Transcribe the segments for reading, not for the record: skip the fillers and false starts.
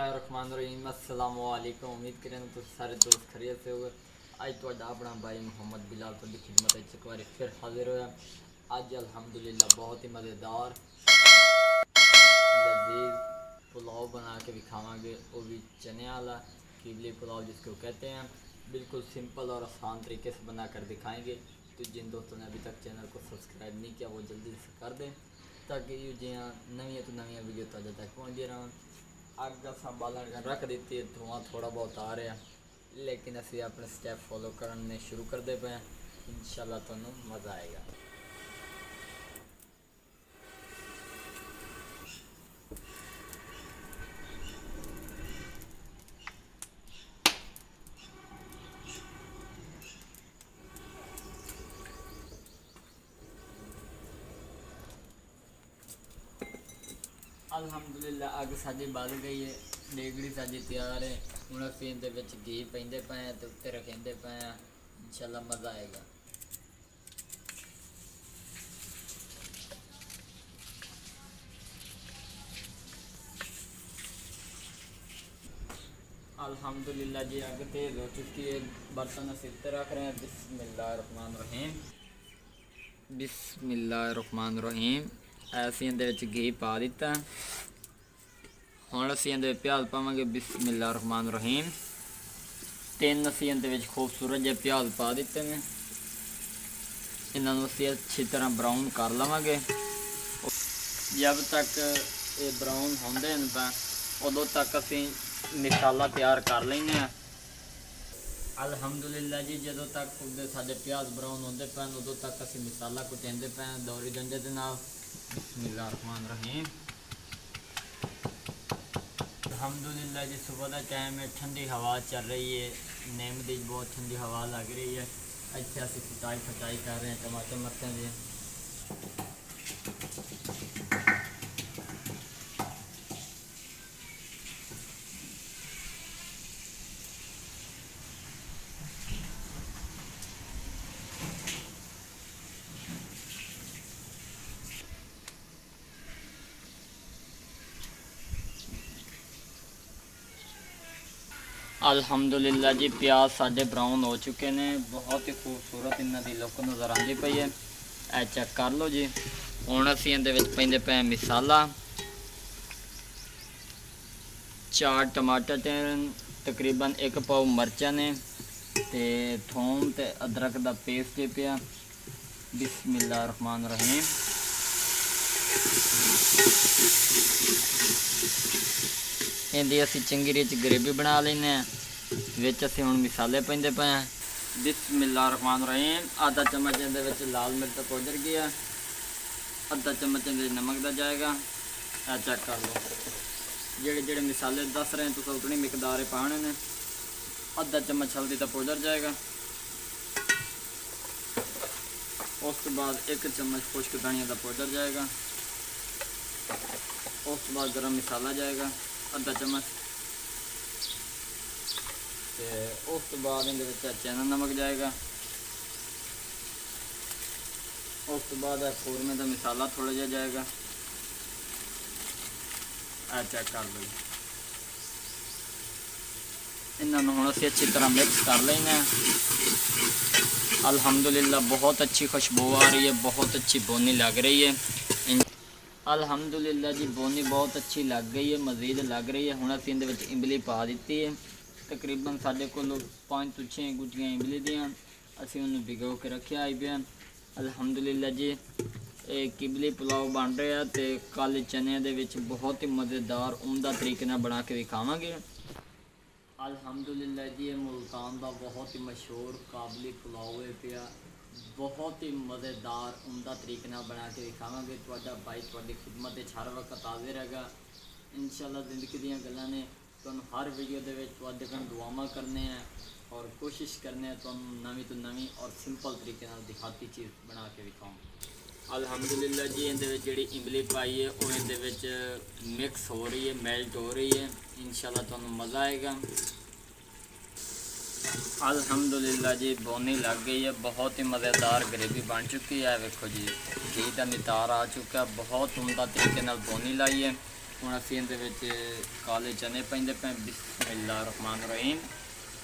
बिस्मिल्लाहिर्रहमानिर्रहीम अस्सलाम वालेकुम। उम्मीद करें तो सारे दोस्त खैरियत से होगे। आज तो अपना भाई मोहम्मद बिलाल की खिदमत एक बार फिर हाजिर होया। आज अल्हम्दुलिल्लाह बहुत ही मज़ेदार लजीज पुलाव बना के दिखावांगे, वो भी चने वाला कीबली पुलाव जिसको कहते हैं। बिल्कुल सिंपल और आसान तरीके से बना कर दिखाएँगे। तो जिन दोस्तों ने अभी तक चैनल को सब्सक्राइब नहीं किया वो जल्दी से कर दें, ताकि जियाँ नवी तो नवी वीडियो ताज़ा तक पहुँचती रहें। अग अस बालन रख दी, धुआं थोड़ा बहुत आ रहा, लेकिन असी अपने स्टैप फॉलो करने शुरू करते पे। इंशाल्लाह तुहानू मज़ा आएगा। अल्हम्दुलिल्लाह अग साडी बल गई है, डेगड़ी साडी तैयार है। हूँ असी इहदे विच घी पेंदे पे हैं तो उत्ते रखेंदे पे हैं। इंशाल्लाह मज़ा आएगा। अल्हम्दुलिल्लाह जी अग तेज़ हो चुकी है। बर्तन असी उत्ते रख रहे हैं। बिस्मिल्लाहिर्रहमानिर्रहीम बिस्मिल्लाहिर्रहमानिर्रहीम। असी इहदे विच घी पा दिता। हुण असी इहदे प्याज पावांगे। बिस्मिल्लाहिर्रहमानिर्रहीम। 3 असी इहदे विच खूबसूरत जे प्याज पा दिते ने। इन्हां असी अच्छी तरह ब्राउन कर लवांगे। जब तक ये ब्राउन होंदे हैं तां उदों तक असी मसाला तैयार कर लेंगे। अल्हम्दुलिल्लाह जी जदों तक साडे प्याज ब्राउन होंदे पे उदों तक असी मसाला कुटेंदे पे दौरी डंडे दे नाल। बिस्मिल्लाहिर्रहमानिर्रहीम। अल्हम्दुलिल्लाह जी सुबह का टाइम है, ठंडी हवा चल रही है। नीम की बहुत ठंडी हवा लग रही है। इतने असी कुटाई फटाई कर रहे हैं टमाटर मरचां की। अल्हम्दुलिल्लाह जी प्याज साढ़े ब्राउन हो चुके हैं। बहुत ही खूबसूरत इन्हों की लुक नज़र आती पई है। ए चेक कर लो जी। हुण असीं इहदे विच पैंदे पे मसाला, 4 टमाटर ते तकरीबन 1 पाव मरचां ने ते थोम ते अदरक दा पेस्ट पिया। बिस्मिल्लाहिर्रहमानिर्रहीम। इहदी असी चंगी रिच ग्रेवी बना लेने। विच असी हुण मसाले पैंदे पे हैं। बिस्मिल्लाहिर्रहमानिर्रहीम। आधा चम्मच इहदे विच लाल मिर्च पाउडर गया, आधा चम्मच इहदे नमक दा जाएगा। ए चेक कर लो। जेड़े जेड़े मसाले दस रहे हैं तो उतनी मिकदार पाने ने। आधा चम्मच हल्दी का पाउडर जाएगा। उस तो बाद 1 चम्मच खुश्क धनिया का पाउडर जाएगा। उस तो बाद गरम मसाला जाएगा आधा चम्मच। उस तो बाद चना नमक जाएगा। उस तो बाद कौरमे का मसाला थोड़ा जहा जाएगा। चेक कर लो। इन्होंने हम असी अच्छी तरह मिक्स कर लेना। अल्हम्दुलिल्लाह बहुत अच्छी खुशबू आ रही है, बहुत अच्छी बोनी लग रही है। अल्हम्दुलिल्लाह जी बोनी बहुत अच्छी लग गई है, मज़ीद लग रही है। हुण असीं इहदे विच इमली पा दी है। तकरीबन साढ़े को 5 तो 6 गुटियाँ इमली दियाँ असीं उन्हें भिगो के रखिया आई पे। अल्हम्दुलिल्लाह जी कीबली पुलाव बन रहा है तो काले चने दे विच बहुत ही मज़ेदार उम्दा तरीके नाल बना के दिखावांगे। अल्हम्दुलिल्लाह जी ये मुल्तान का बहुत ही मशहूर काबली पुलाव है पिया। बहुत ही मज़ेदार उम्दा तरीके नाल बना के दिखावांगे। तुहाडा भाई तुहाडी खिदमत हर वक्त हाजिर रहेगा। इंशाल्लाह ज़िंदगी दीयां गल्लां ने तुहानूं हर वीडियो दे विच तुहाडे कोल दुआवां करने हैं और कोशिश करने हैं तुहानूं नवीं तो नवीं और सिंपल तरीके नाल दिखाती चीज़ बना के दिखाऊँ। अल्हम्दुलिल्लाह जी इहदे विच जिहड़ी इमली पाई है वो इहदे विच मिक्स हो रही है, मेल्ट हो रही है। इंशाल्लाह तुहानूं मज़ा आएगा। अल्हम्दुलिल्लाह जी बोनी लग गई है। बहुत ही मज़ेदार ग्रेवी बन चुकी है। देखो जी घी का नितार आ चुका है। बहुत उम्दा तरीके नाल बोनी लाई है। ਹੁਣ ਅਸੀਂ ਇਹਦੇ ਵਿੱਚ ਕਾਲੇ ਚਨੇ ਪੈਂਦੇ ਪਏ। ਬਿਸਮਿल्लाह रहमान रहीम।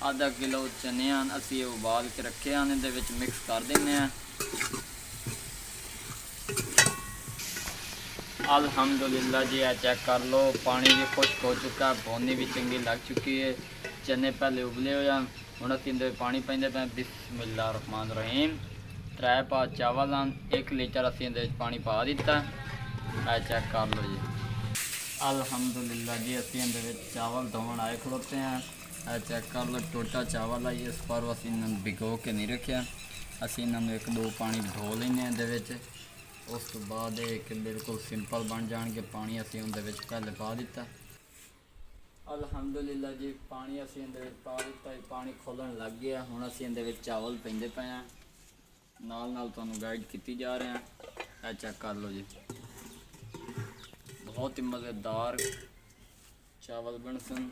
आधा किलो चने असी उबाल के रखे हैं, ਇਹਦੇ ਵਿੱਚ मिक्स कर देने हैं। अल्हम्दुलिल्लाह जी, चेक कर लो, पानी भी खुश्क हो चुका है, पौनी भी चंगी लग चुकी है, चने पहले उबले हो जाए। हम असी पानी पेंदे पे। बिस्मिल्लाह रहमान रहीम। 3 पा चावल 1 लीटर असी पानी पा दिता है। चेक कर लो जी। अल्हम्दुलिल्लाह जी, असी चावल धोन आए खड़ोते हैं। चेक कर लो, टोटा चावल है इस पर असी भिगो के नहीं रखा। असी इन्होंने 1-2 पानी धो लेने। उस तो बाद एक बिल्कुल सिंपल बन जाएंगे। पानी असी उनके पहले पा दिता। अल्हम्दुलिल्लाह जी, पानी असी पा दिता। पानी खोलन लग गया। हुण असी इहदे चावल पेंदे पे हैं, नाल नाल तुहानूं गाइड की जा रहे हैं। यह चेक कर लो जी, बहुत ही मज़ेदार चावल बन सन,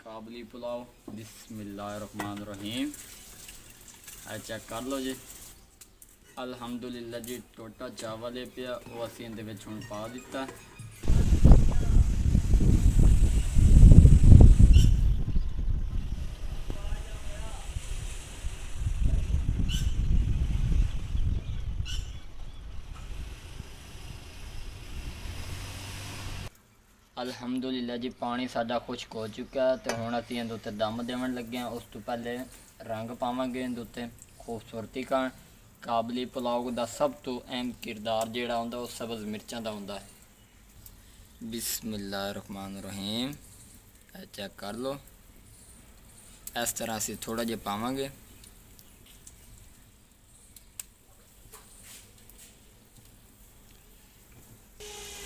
काबली पुलाव। बिस्मिल्लाह रहमान रहीम। यह चेक कर लो जी। अल्हम्दुलिल्लाह जी, टोटा चावल है पिया, वो असी इहदे विच हुण पा दिता। अल्हम्दुलिल्लाह जी, पानी साडा खुश्क हो चुका है। तो हुण असी इहदे उत्ते दम देवन लगे हैं। उस तो पहले रंग पावांगे इहदे उत्ते खूबसूरती का। काबली पुलाव का सब तो अहम किरदार जिहड़ा हुंदा वो सब्ज़ मिर्चां दा हुंदा है। बिस्मिल्लाह रहमान रहीम। चेक कर लो, इस तरह असी थोड़ा जिहा पावांगे।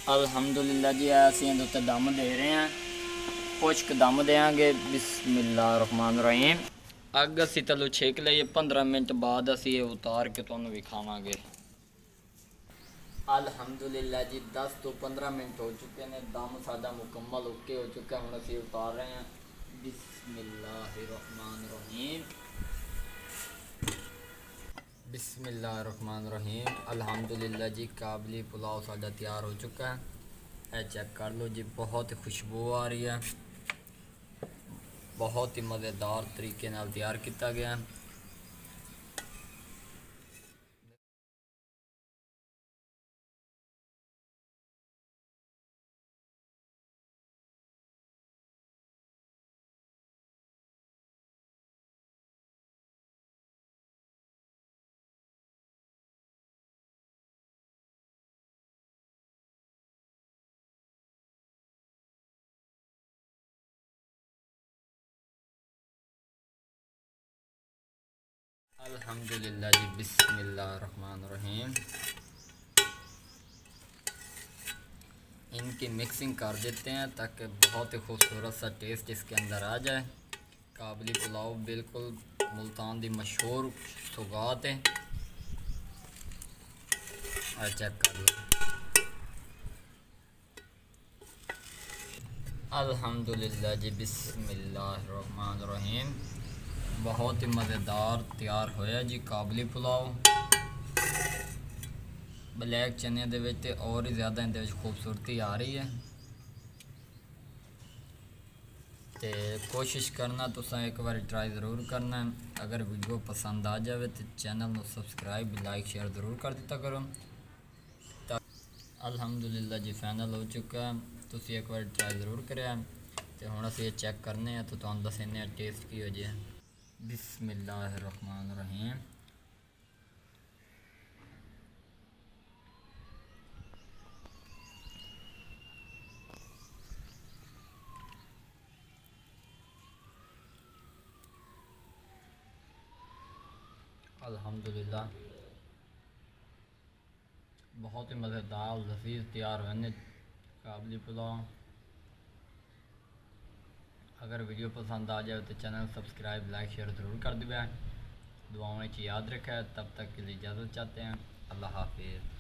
अल्हम्दुलिल्लाह जी, असी इहदे उत्ते दम दे रहे हैं, खुश्क दम देंगे। बिस्मिल्लाह रहमान रहीम। अग असी तलो छेक लईए। 15 मिनट बाद असी ये उतार के तुहानूं विखावांगे। अल्हम्दुलिल्लाह जी, 10 तो 15 मिनट हो चुके हैं। दम साडा मुकम्मल ओके हो चुका है। हुण असी उतार रहे हैं। बिस्मिल्लाहिर्रहमानिर्रहीम। बिस्मिल्लाहिर्रहमानिर्रहीम। अल्हम्दुलिल्लाह जी, काबली पुलाव साडा तैयार हो चुका है। यह चेक कर लो जी, बहुत खुशबू आ रही है, बहुत ही मज़ेदार तरीके नाल तैयार किया गया है। अल्हम्दुलिल्लाह जी, बिस्मिल्लाहिर्रहमानिर्रहीम। इनकी मिक्सिंग कर देते हैं ताकि बहुत ही खूबसूरत सा टेस्ट इसके अंदर आ जाए। काबली पुलाव बिल्कुल मुल्तान की मशहूर सौगात है। चेक कर लो। अल्हम्दुलिल्लाह जी, बिस्मिल्लाहिर्रहमानिर्रहीम। बहुत ही मज़ेदार तैयार होया जी काबली पुलाव। ब्लैक चने दे विच ते और ही ज़्यादा इहदे विच खूबसूरती आ रही है। तो कोशिश करना तुसां एक बार ट्राई ज़रूर करना। अगर वीडियो पसंद आ जाए तो चैनल को सबसक्राइब लाइक शेयर ज़रूर कर दिता करो। अल्हम्दुलिल्लाह जी, फाइनल हो चुका है। तुसी एक बार ट्राई ज़रूर करें। तो हुण असीं चेक करने हैं तो तुहानूं दस्सने टेस्ट की हो जाए। बिस्मिल्लाहिर्रहमानिर्रहीम। अल्हम्दुलिल्लाह, बहुत ही मज़ेदार लजीज तैयार हुए काबली पुलाव। अगर वीडियो पसंद आ जाए तो चैनल सब्सक्राइब लाइक शेयर ज़रूर कर दिया। दुआओं में याद रखा है। तब तक के लिए इजाज़त चाहते हैं। अल्लाह हाफिज़।